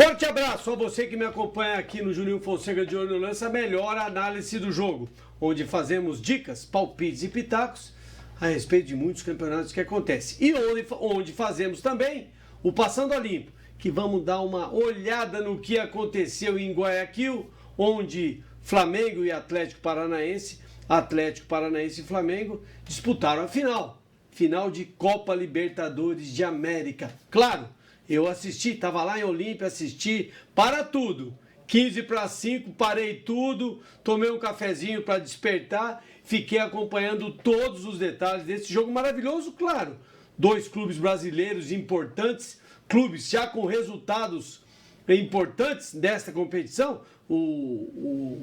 Forte abraço a você que me acompanha aqui no Juninho Fonseca de Olho no Lance, a melhor análise do jogo, onde fazemos dicas, palpites e pitacos a respeito de muitos campeonatos que acontecem. E onde fazemos também o Passando a Limpo, que vamos dar uma olhada no que aconteceu em Guayaquil, onde Flamengo e Atlético Paranaense e Flamengo disputaram a final de Copa Libertadores de América. Claro, eu assisti, estava lá em Olímpia, assisti para tudo. 5:45, parei tudo, tomei um cafezinho para despertar, fiquei acompanhando todos os detalhes desse jogo maravilhoso, claro. 2 clubes brasileiros importantes, clubes já com resultados importantes desta competição. O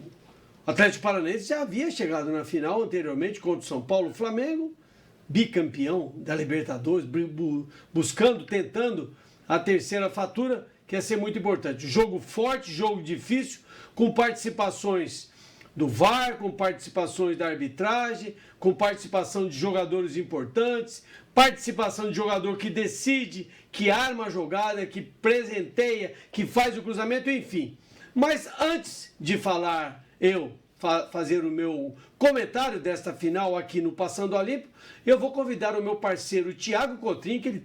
Atlético Paranaense já havia chegado na final anteriormente contra o São Paulo. Flamengo, bicampeão da Libertadores, tentando a terceira fatura, que ia ser muito importante. Jogo forte, jogo difícil, com participações do VAR, com participações da arbitragem, com participação de jogadores importantes, participação de jogador que decide, que arma a jogada, que presenteia, que faz o cruzamento, enfim. Mas antes de fazer o meu comentário desta final aqui no Passando a Limpo, eu vou convidar o meu parceiro Thiago Cotrim, que ele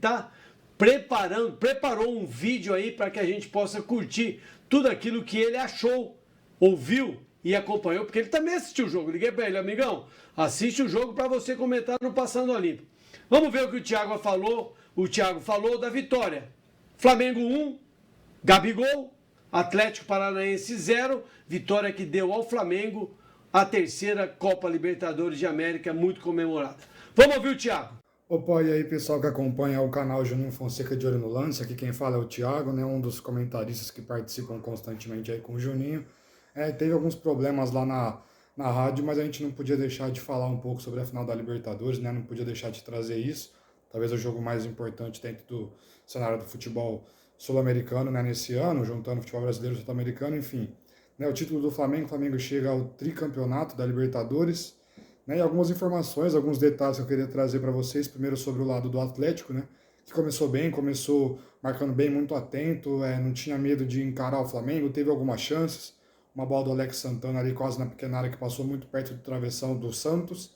preparou um vídeo aí para que a gente possa curtir tudo aquilo que ele achou, ouviu e acompanhou, porque ele também assistiu o jogo. Liguei para ele: amigão, assiste o jogo para você comentar no Passando a Limpo. Vamos ver o que o Thiago falou. O Thiago falou da vitória. Flamengo 1, Gabigol, Atlético Paranaense 0, vitória que deu ao Flamengo a terceira Copa Libertadores de América, muito comemorada. Vamos ouvir o Thiago. Opa, e aí pessoal que acompanha o canal Juninho Fonseca de Olho no Lance, aqui quem fala é o Thiago, né, um dos comentaristas que participam constantemente aí com o Juninho. Teve alguns problemas lá na rádio, mas a gente não podia deixar de falar um pouco sobre a final da Libertadores, né, não podia deixar de trazer isso, talvez o jogo mais importante dentro do cenário do futebol sul-americano, né, nesse ano, juntando o futebol brasileiro e sul-americano, enfim. Né, o título do Flamengo, o Flamengo chega ao tricampeonato da Libertadores, né, e algumas informações, alguns detalhes que eu queria trazer para vocês, primeiro sobre o lado do Atlético, né, que começou bem, começou marcando bem, muito atento, não tinha medo de encarar o Flamengo, teve algumas chances, uma bola do Alex Santana ali quase na pequena área que passou muito perto do travessão do Santos,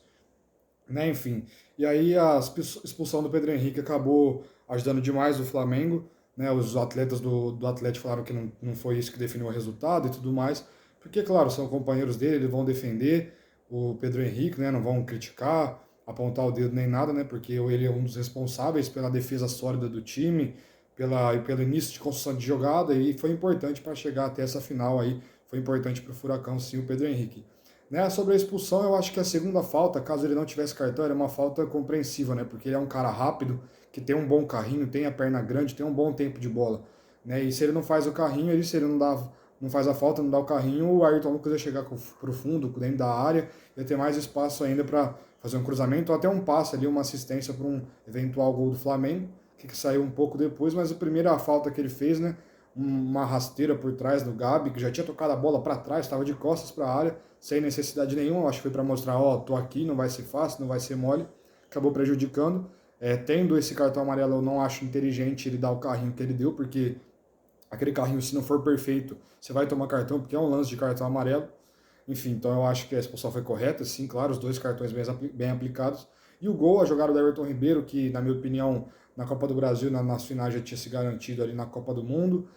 né, enfim. E aí a expulsão do Pedro Henrique acabou ajudando demais o Flamengo, né, os atletas do Atlético falaram que não foi isso que definiu o resultado e tudo mais, porque, claro, são companheiros dele, eles vão defender o Pedro Henrique, né, não vão criticar, apontar o dedo nem nada, né, porque ele é um dos responsáveis pela defesa sólida do time, pelo início de construção de jogada, e foi importante para chegar até essa final aí, foi importante para o Furacão, sim, o Pedro Henrique. Né, sobre a expulsão, eu acho que a segunda falta, caso ele não tivesse cartão, era uma falta compreensível, né, porque ele é um cara rápido, que tem um bom carrinho, tem a perna grande, tem um bom tempo de bola, né, e se ele não faz o carrinho, se ele não faz a falta, não dá o carrinho, o Ayrton Lucas ia chegar pro fundo, dentro da área, ia ter mais espaço ainda para fazer um cruzamento, ou até um passe ali, uma assistência para um eventual gol do Flamengo, que saiu um pouco depois, mas a primeira falta que ele fez, né, uma rasteira por trás do Gabi, que já tinha tocado a bola para trás, estava de costas para a área, sem necessidade nenhuma, acho que foi para mostrar, tô aqui, não vai ser fácil, não vai ser mole, acabou prejudicando. Tendo esse cartão amarelo, eu não acho inteligente ele dar o carrinho que ele deu, porque aquele carrinho, se não for perfeito, você vai tomar cartão, porque é um lance de cartão amarelo. Enfim, então eu acho que a expulsão foi correta, sim, claro, os 2 cartões bem aplicados. E o gol, a jogada do Everton Ribeiro, que, na minha opinião, na Copa do Brasil, nas finais, já tinha se garantido ali na Copa do Mundo,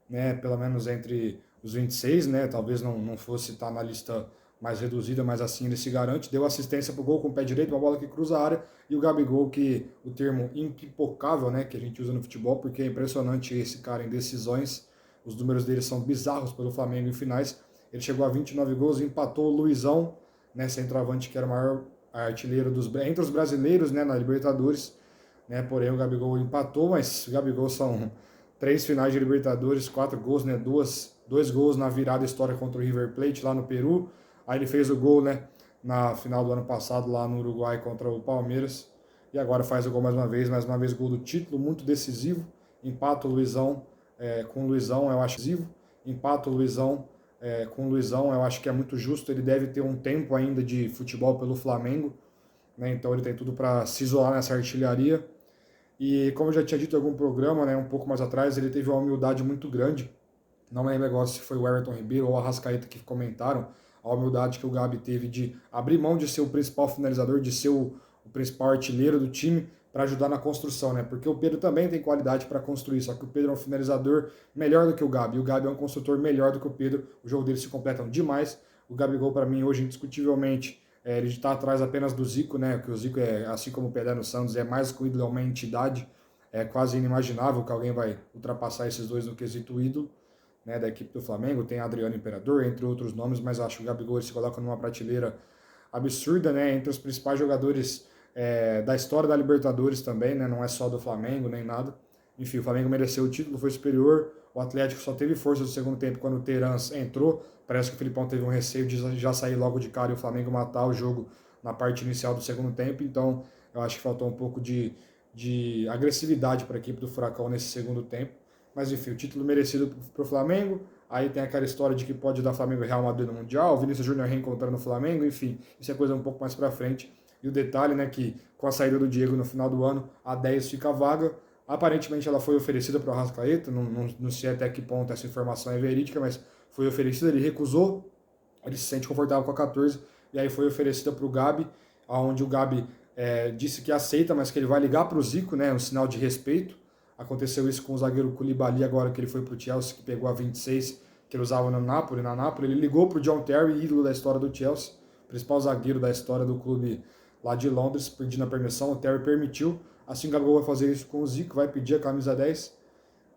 né, pelo menos entre os 26, né, talvez não fosse estar na lista mais reduzida, mas assim ele se garante, deu assistência pro gol com o pé direito, uma bola que cruza a área, e o Gabigol, que o termo impipocável, né, que a gente usa no futebol, porque é impressionante esse cara em decisões, os números dele são bizarros pelo Flamengo em finais, ele chegou a 29 gols, empatou o Luizão, né, centroavante que era o maior artilheiro entre os brasileiros, né, na Libertadores, né, porém o Gabigol empatou, mas o Gabigol são 3 finais de Libertadores, 4 gols, né, 2 gols na virada histórica contra o River Plate lá no Peru. Aí ele fez o gol, né, na final do ano passado lá no Uruguai contra o Palmeiras. E agora faz o gol mais uma vez gol do título, muito decisivo. Empata o Luizão com o Luizão, eu acho decisivo. Empata o Luizão com o Luizão, eu acho que é muito justo. Ele deve ter um tempo ainda de futebol pelo Flamengo, né, então ele tem tudo para se isolar nessa artilharia. E como eu já tinha dito em algum programa, né, um pouco mais atrás, ele teve uma humildade muito grande Não me lembro agora se foi o Everton Ribeiro ou o Arrascaeta que comentaram a humildade que o Gabi teve de abrir mão de ser o principal finalizador, de ser o principal artilheiro do time para ajudar na construção, né? Porque o Pedro também tem qualidade para construir, só que o Pedro é um finalizador melhor do que o Gabi, e o Gabi é um construtor melhor do que o Pedro, o jogo deles se completam demais. O Gabigol, para mim, hoje, indiscutivelmente, ele está atrás apenas do Zico, né? Que o Zico, assim como o Pelé no Santos, é mais que o ídolo, é uma entidade, é quase inimaginável que alguém vai ultrapassar esses dois no quesito ídolo. Né, da equipe do Flamengo, tem Adriano Imperador, entre outros nomes, mas acho que o Gabigol se coloca numa prateleira absurda, né, entre os principais jogadores da história da Libertadores também, né, não é só do Flamengo nem nada. Enfim, o Flamengo mereceu o título, foi superior, o Atlético só teve força no segundo tempo quando o Terans entrou, parece que o Filipão teve um receio de já sair logo de cara e o Flamengo matar o jogo na parte inicial do segundo tempo, então eu acho que faltou um pouco de agressividade para a equipe do Furacão nesse segundo tempo. Mas enfim, o título merecido para o Flamengo. Aí tem aquela história de que pode dar Flamengo e Real Madrid no Mundial, o Vinícius Júnior reencontrando o Flamengo, enfim, isso é coisa um pouco mais para frente. E o detalhe, né, que com a saída do Diego no final do ano, a 10 fica vaga. Aparentemente ela foi oferecida para o Arrascaeta, não sei até que ponto essa informação é verídica, mas foi oferecida, ele recusou, ele se sente confortável com a 14, e aí foi oferecida para o Gabi, onde o Gabi disse que aceita, mas que ele vai ligar para o Zico, né, um sinal de respeito. Aconteceu isso com o zagueiro Koulibaly, agora que ele foi para o Chelsea, que pegou a 26, que ele usava no Napoli. Na Napoli, ele ligou para o John Terry, ídolo da história do Chelsea, principal zagueiro da história do clube lá de Londres, pedindo a permissão. O Terry permitiu. Assim, o Gabigol vai fazer isso com o Zico, vai pedir a camisa 10.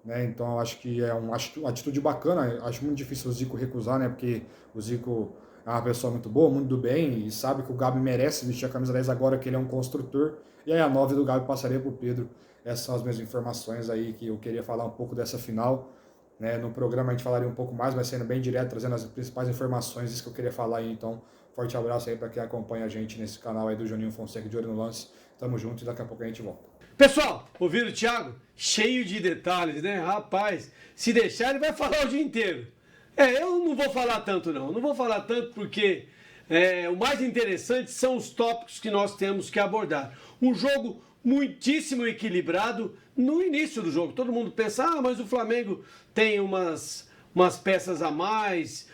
Né? Então, eu acho que é uma atitude bacana. Acho muito difícil o Zico recusar, né? Porque o Zico é uma pessoa muito boa, muito do bem, e sabe que o Gabi merece vestir a camisa 10 agora que ele é um construtor. E aí a 9 do Gabi passaria para o Pedro. Essas são as minhas informações aí, que eu queria falar um pouco dessa final. Né? No programa a gente falaria um pouco mais, mas sendo bem direto, trazendo as principais informações, isso que eu queria falar aí. Então, forte abraço aí para quem acompanha a gente nesse canal aí do Juninho Fonseca de Olho no Lance. Tamo junto e daqui a pouco a gente volta. Pessoal, ouviram o Thiago? Cheio de detalhes, né? Rapaz, se deixar ele vai falar o dia inteiro. Eu não vou falar tanto não. Não vou falar tanto porque o mais interessante são os tópicos que nós temos que abordar. Um jogo muitíssimo equilibrado no início do jogo. Todo mundo pensa, mas o Flamengo tem umas peças a mais,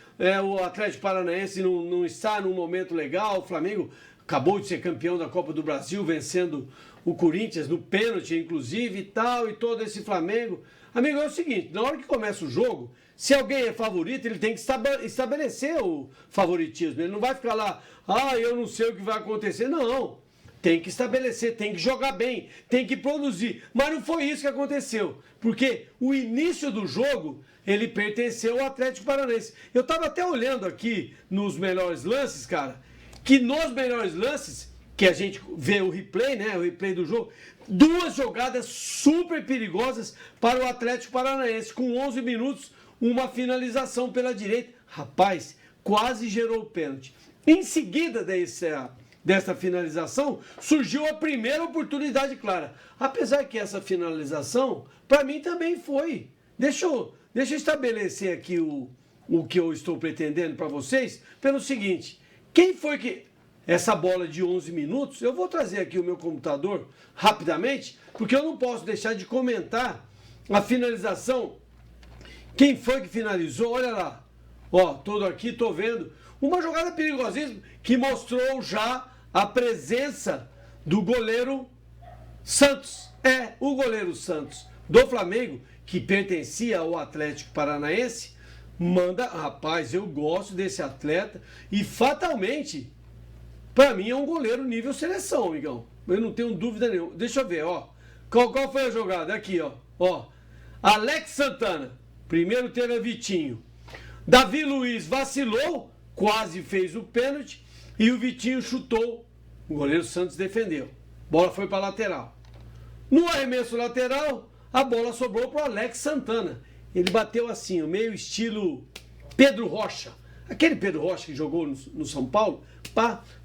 o Atlético Paranaense não está num momento legal, o Flamengo acabou de ser campeão da Copa do Brasil, vencendo o Corinthians no pênalti, inclusive, e todo esse Flamengo. Amigo, é o seguinte, na hora que começa o jogo, se alguém é favorito, ele tem que estabelecer o favoritismo. Ele não vai ficar lá, eu não sei o que vai acontecer. Não. Tem que estabelecer, tem que jogar bem, tem que produzir. Mas não foi isso que aconteceu. Porque o início do jogo, ele pertenceu ao Atlético Paranaense. Eu estava até olhando aqui nos melhores lances, cara, que nos melhores lances, que a gente vê o replay, né? O replay do jogo, 2 jogadas super perigosas para o Atlético Paranaense. Com 11 minutos, uma finalização pela direita. Rapaz, quase gerou o pênalti. Em seguida dessa finalização, surgiu a primeira oportunidade clara. Apesar que essa finalização, para mim também foi. Deixa eu estabelecer aqui o que eu estou pretendendo para vocês, pelo seguinte, quem foi que... Essa bola de 11 minutos, eu vou trazer aqui o meu computador rapidamente, porque eu não posso deixar de comentar a finalização. Quem foi que finalizou? Olha lá. Todo aqui, tô vendo. Uma jogada perigosíssima que mostrou já a presença do goleiro Santos. O goleiro Santos do Flamengo, que pertencia ao Atlético Paranaense, manda... Rapaz, eu gosto desse atleta e fatalmente, para mim é um goleiro nível seleção, amigão. Eu não tenho dúvida nenhuma. Deixa eu ver, Qual foi a jogada? Aqui, Alex Santana. Primeiro teve a Vitinho. Davi Luiz vacilou, quase fez o pênalti e o Vitinho chutou. O goleiro Santos defendeu. Bola foi para a lateral. No arremesso lateral, a bola sobrou para o Alex Santana. Ele bateu assim, meio estilo Pedro Rocha. Aquele Pedro Rocha que jogou no São Paulo,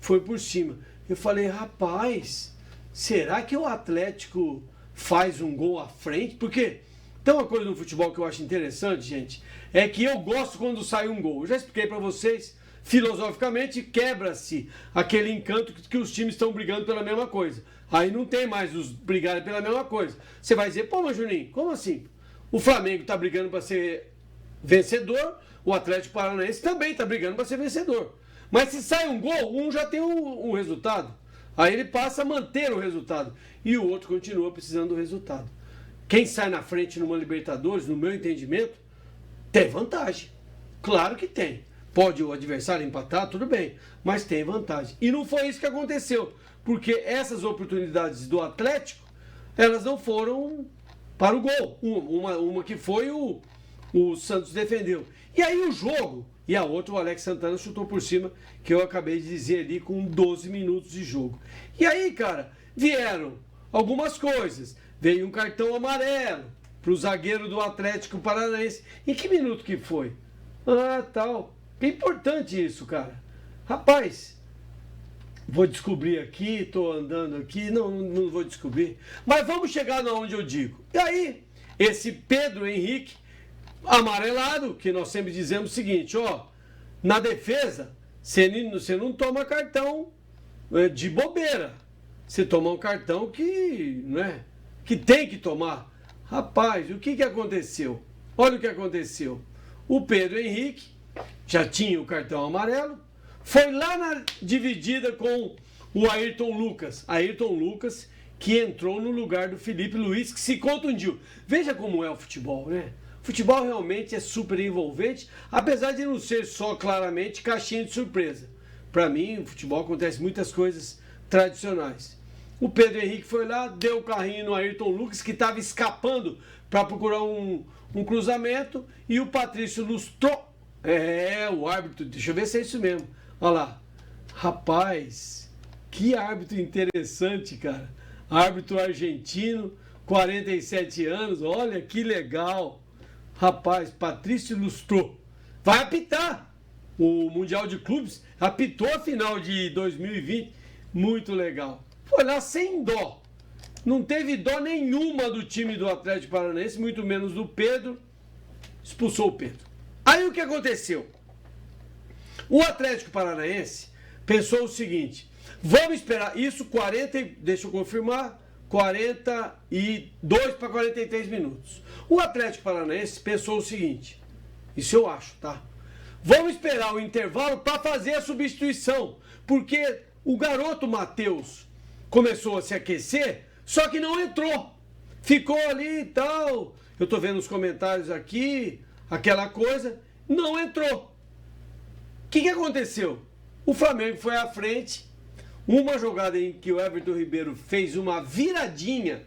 foi por cima. Eu falei, rapaz, será que o Atlético faz um gol à frente? Porque tem uma coisa no futebol que eu acho interessante, gente, é que eu gosto quando sai um gol. Eu já expliquei para vocês, filosoficamente, quebra-se aquele encanto que os times estão brigando pela mesma coisa. Aí não tem mais os brigarem pela mesma coisa. Você vai dizer, mas Juninho, como assim? O Flamengo está brigando para ser vencedor, o Atlético Paranaense também está brigando para ser vencedor. Mas se sai um gol, um já tem um resultado. Aí ele passa a manter o resultado. E o outro continua precisando do resultado. Quem sai na frente numa Libertadores, no meu entendimento, tem vantagem. Claro que tem. Pode o adversário empatar, tudo bem. Mas tem vantagem. E não foi isso que aconteceu. Porque essas oportunidades do Atlético, elas não foram para o gol. Uma que foi o Santos defendeu. E aí o jogo, e a outra o Alex Santana chutou por cima, que eu acabei de dizer ali com 12 minutos de jogo. E aí, cara, vieram algumas coisas. Veio um cartão amarelo para o zagueiro do Atlético Paranaense. Em que minuto que foi? Ah, tal. É importante isso, cara. Rapaz, vou descobrir aqui, tô andando aqui, não vou descobrir. Mas vamos chegar onde eu digo. E aí, esse Pedro Henrique, amarelado, que nós sempre dizemos o seguinte, ó, na defesa, você não toma cartão de bobeira. Você toma um cartão que, né, que tem que tomar. Rapaz, o que aconteceu? Olha o que aconteceu. O Pedro Henrique já tinha o cartão amarelo, foi lá na dividida com o Ayrton Lucas. Ayrton Lucas, que entrou no lugar do Felipe Luiz, que se contundiu. Veja como é o futebol, né? Futebol realmente é super envolvente, apesar de não ser só claramente caixinha de surpresa. Para mim, no futebol acontece muitas coisas tradicionais. O Pedro Henrique foi lá, deu o carrinho no Ayrton Lucas, que estava escapando para procurar um cruzamento, e o Patrício lustrou. O árbitro, deixa eu ver se é isso mesmo. Olha lá. Rapaz, que árbitro interessante, cara. Árbitro argentino, 47 anos, olha que legal. Rapaz, Patrício lustrou. Vai apitar o Mundial de Clubes, apitou a final de 2020, muito legal. Foi lá sem dó. Não teve dó nenhuma do time do Atlético Paranaense, muito menos do Pedro. Expulsou o Pedro. Aí o que aconteceu? O Atlético Paranaense pensou o seguinte, vamos esperar, isso 40, deixa eu confirmar, 42 para 43 minutos. O Atlético Paranaense pensou o seguinte, isso eu acho, tá? Vamos esperar o intervalo para fazer a substituição, porque o garoto Matheus começou a se aquecer, só que não entrou. Ficou ali e tal, eu tô vendo os comentários aqui, aquela coisa, não entrou. O que aconteceu? O Flamengo foi à frente, uma jogada em que o Everton Ribeiro fez uma viradinha,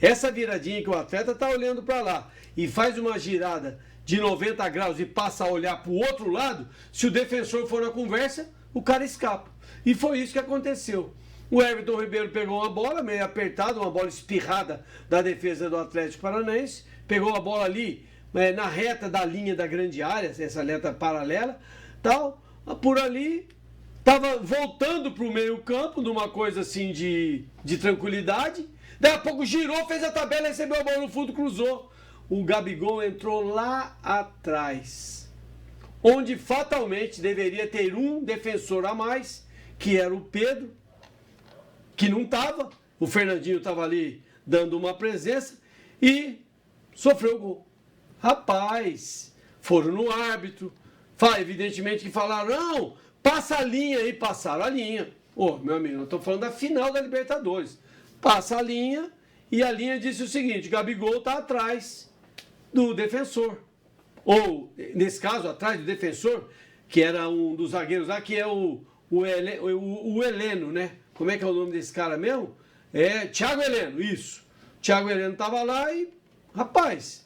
essa viradinha que o atleta está olhando para lá e faz uma girada de 90 graus e passa a olhar para o outro lado, se o defensor for na conversa, o cara escapa. E foi isso que aconteceu. O Everton Ribeiro pegou uma bola meio apertada, uma bola espirrada da defesa do Atlético Paranaense, pegou a bola ali na reta da linha da grande área, essa reta paralela, tal, por ali, estava voltando para o meio campo, numa coisa assim de tranquilidade, daí a pouco girou, fez a tabela, recebeu a bola no fundo, cruzou. O Gabigol entrou lá atrás, onde fatalmente deveria ter um defensor a mais, que era o Pedro, que não estava, o Fernandinho estava ali dando uma presença e sofreu o gol. Rapaz, foram no árbitro, evidentemente que falaram, não, passa a linha aí, passaram a linha. Ô, meu amigo, eu estou falando da final da Libertadores. Passa a linha e a linha disse o seguinte, Gabigol está atrás do defensor. Ou, nesse caso, atrás do defensor, que era um dos zagueiros lá, que é o Heleno, né? Como é que é o nome desse cara mesmo? É Thiago Heleno, isso. Thiago Heleno estava lá e, rapaz,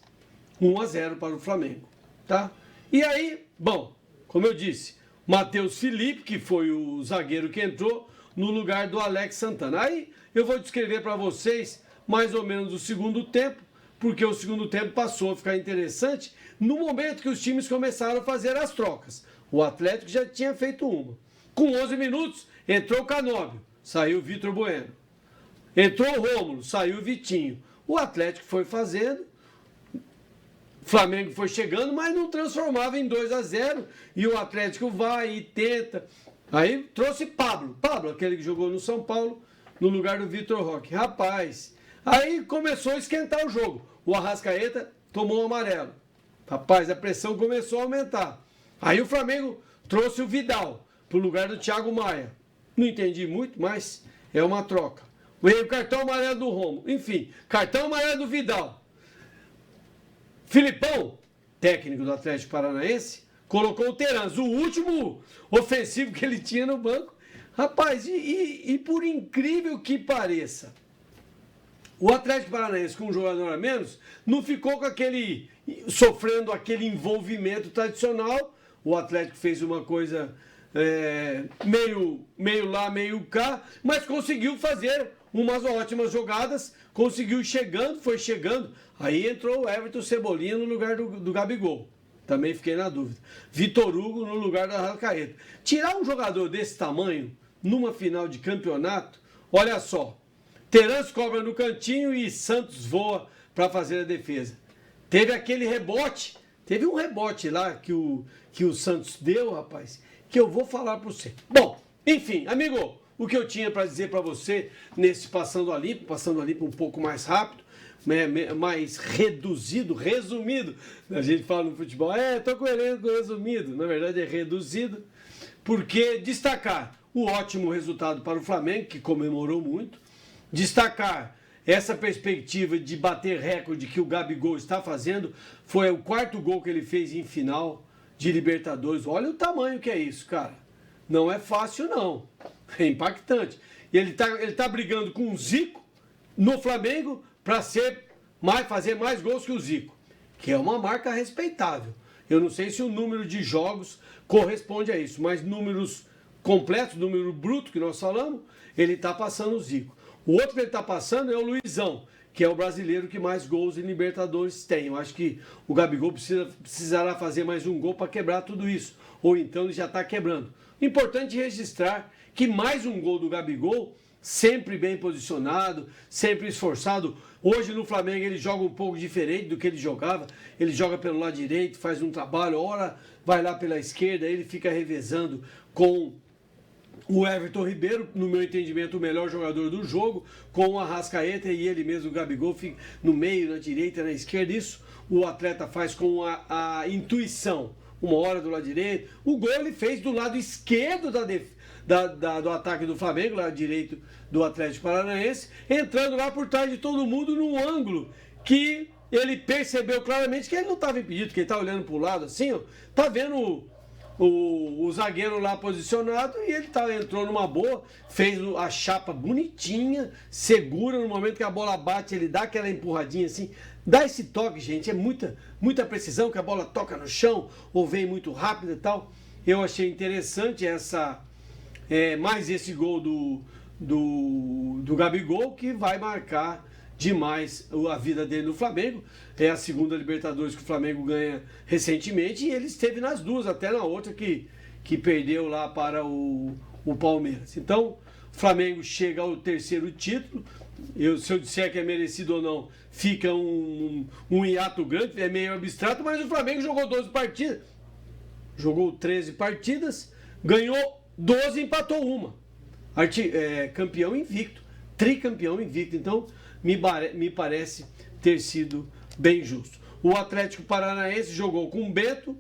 1-0 para o Flamengo, tá? E aí, bom, como eu disse, Matheus Felipe, que foi o zagueiro que entrou, no lugar do Alex Santana. Aí eu vou descrever para vocês mais ou menos o segundo tempo, porque o segundo tempo passou a ficar interessante no momento que os times começaram a fazer as trocas. O Atlético já tinha feito uma. Com 11 minutos, entrou o Canóbio, saiu o Vitor Bueno. Entrou o Rômulo, saiu o Vitinho. O Atlético foi fazendo, o Flamengo foi chegando, mas não transformava em 2-0. E o Atlético vai e tenta. Aí trouxe Pablo, aquele que jogou no São Paulo, no lugar do Vitor Roque. Rapaz, aí começou a esquentar o jogo. O Arrascaeta tomou um amarelo. Rapaz, a pressão começou a aumentar. Aí o Flamengo trouxe o Vidal pro lugar do Thiago Maia. Não entendi muito, mas é uma troca. Veio o cartão amarelo do Romo. Enfim, cartão amarelo do Vidal. Filipão, técnico do Atlético Paranaense, colocou o Terans, o último ofensivo que ele tinha no banco. Rapaz, e por incrível que pareça, o Atlético Paranaense com um jogador a menos não ficou com aquele, sofrendo aquele envolvimento tradicional. O Atlético fez uma coisa meio lá, meio cá, mas conseguiu fazer umas ótimas jogadas, conseguiu foi chegando. Aí entrou o Everton Cebolinha no lugar do Gabigol. Também fiquei na dúvida. Vitor Hugo no lugar da Arrascaeta. Tirar um jogador desse tamanho numa final de campeonato, olha só. Terans cobra no cantinho e Santos voa para fazer a defesa. Teve aquele rebote, teve um rebote lá que o Santos deu, rapaz, que eu vou falar para você. Bom, enfim, amigo, o que eu tinha para dizer para você nesse Passando a Limpo um pouco mais rápido, mais reduzido, resumido. A gente fala no futebol, tô coerente com resumido, na verdade é reduzido, porque destacar o ótimo resultado para o Flamengo, que comemorou muito, destacar essa perspectiva de bater recorde que o Gabigol está fazendo, foi o 4º gol que ele fez em final de Libertadores. Olha o tamanho que é isso, cara. Não é fácil, não. É impactante. E ele tá brigando com o Zico no Flamengo para fazer mais gols que o Zico, que é uma marca respeitável. Eu não sei se o número de jogos corresponde a isso, mas números completos, número bruto que nós falamos, ele está passando o Zico. O outro que ele está passando é o Luizão, que é o brasileiro que mais gols em Libertadores tem. Eu acho que o Gabigol precisará fazer mais um gol para quebrar tudo isso. Ou então ele já está quebrando. Importante registrar que mais um gol do Gabigol, sempre bem posicionado, sempre esforçado. Hoje no Flamengo ele joga um pouco diferente do que ele jogava. Ele joga pelo lado direito, faz um trabalho, ora vai lá pela esquerda, ele fica revezando com o Everton Ribeiro, no meu entendimento, o melhor jogador do jogo, com o Arrascaeta e ele mesmo, o Gabigol, fica no meio, na direita, na esquerda. Isso o atleta faz com a intuição. Uma hora do lado direito. O gol ele fez do lado esquerdo do ataque do Flamengo, lado direito do Atlético Paranaense, entrando lá por trás de todo mundo num ângulo que ele percebeu claramente que ele não estava impedido, que ele está olhando para o lado assim, ó, tá vendo o zagueiro lá posicionado e ele entrou numa boa, fez a chapa bonitinha, segura no momento que a bola bate, ele dá aquela empurradinha assim, dá esse toque, gente, é muita precisão, que a bola toca no chão ou vem muito rápido e tal. Eu achei interessante mais esse gol do Gabigol, que vai marcar demais a vida dele no Flamengo. É a segunda Libertadores que o Flamengo ganha recentemente e ele esteve nas duas, até na outra que perdeu lá para o Palmeiras. Então, o Flamengo chega ao 3º título. Se eu disser que é merecido ou não, fica um hiato grande, é meio abstrato, mas o Flamengo jogou 12 partidas, jogou 13 partidas, ganhou 12 e empatou uma. Campeão invicto, tricampeão invicto. Então, me parece ter sido bem justo. O Atlético Paranaense jogou com Beto,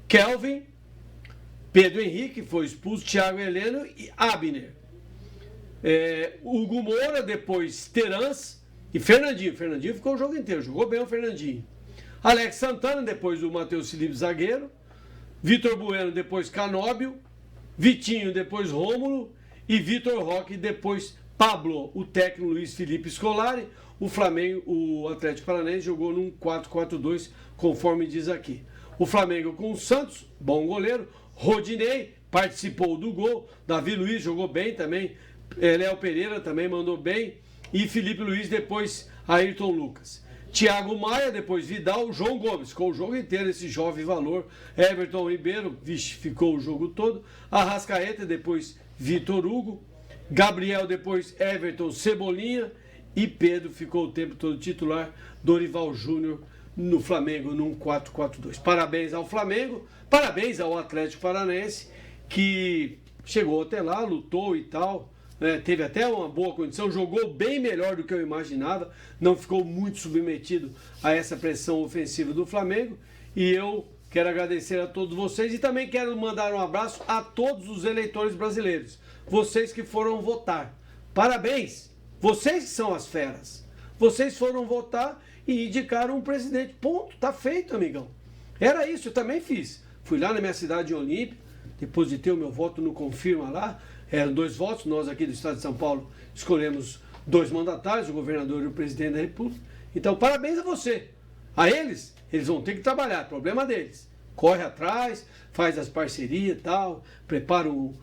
Kelvin, Pedro Henrique, foi expulso, Thiago Heleno e Abner. Hugo Moura, depois Terans e Fernandinho. Fernandinho ficou o jogo inteiro, jogou bem o Fernandinho. Alex Santana, depois do Matheus Felipe, zagueiro. Vitor Bueno, depois Canóbio. Vitinho, depois Rômulo. E Vitor Roque, depois Pablo, o técnico Luiz Felipe Scolari. O Atlético Paranaense jogou num 4-4-2, conforme diz aqui. O Flamengo com o Santos, bom goleiro. Rodinei participou do gol. Davi Luiz jogou bem também. Léo Pereira também mandou bem. E Felipe Luiz, depois Ayrton Lucas. Thiago Maia, depois Vidal. João Gomes, ficou o jogo inteiro esse jovem valor. Everton Ribeiro, ficou o jogo todo. Arrascaeta, depois Vitor Hugo. Gabriel, depois Everton, Cebolinha. E Pedro ficou o tempo todo titular. Dorival Júnior no Flamengo num 4-4-2. Parabéns ao Flamengo, parabéns ao Atlético Paranaense, que chegou até lá, lutou e tal. Teve até uma boa condição, jogou bem melhor do que eu imaginava, não ficou muito submetido a essa pressão ofensiva do Flamengo E eu quero agradecer a todos vocês e também quero mandar um abraço a todos os eleitores brasileiros. Vocês que foram votar. Parabéns! Vocês que são as feras. Vocês foram votar e indicaram um presidente. Ponto. Tá feito, amigão. Era isso, eu também fiz. Fui lá na minha cidade de Olímpia, depositei o meu voto no Confirma lá. Eram 2 votos, nós aqui do estado de São Paulo escolhemos 2 mandatários, o governador e o presidente da República. Então, parabéns a você. A eles vão ter que trabalhar, problema deles. Corre atrás, faz as parcerias e tal, prepara um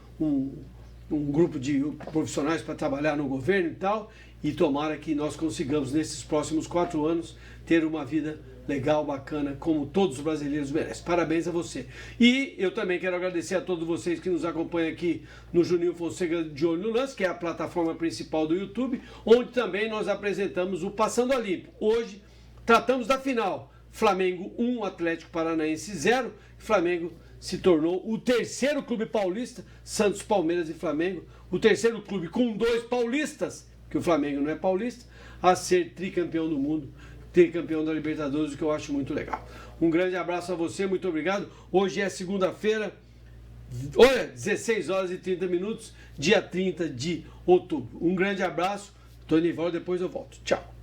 grupo de profissionais para trabalhar no governo e tal, e tomara que nós consigamos, nesses próximos 4 anos, ter uma vida legal, bacana, como todos os brasileiros merecem. Parabéns a você. E eu também quero agradecer a todos vocês que nos acompanham aqui no Juninho Fonseca de Olho no Lance, que é a plataforma principal do YouTube, onde também nós apresentamos o Passando a Limpo. Hoje, tratamos da final. Flamengo 1, Atlético Paranaense 0. Flamengo se tornou o 3º clube paulista, Santos, Palmeiras e Flamengo, o 3º clube com 2 paulistas, que o Flamengo não é paulista, a ser tricampeão do mundo, tricampeão da Libertadores, o que eu acho muito legal. Um grande abraço a você, muito obrigado. Hoje é segunda-feira, olha, 16 horas e 30 minutos, dia 30 de outubro. Um grande abraço, Tony Val, depois eu volto. Tchau.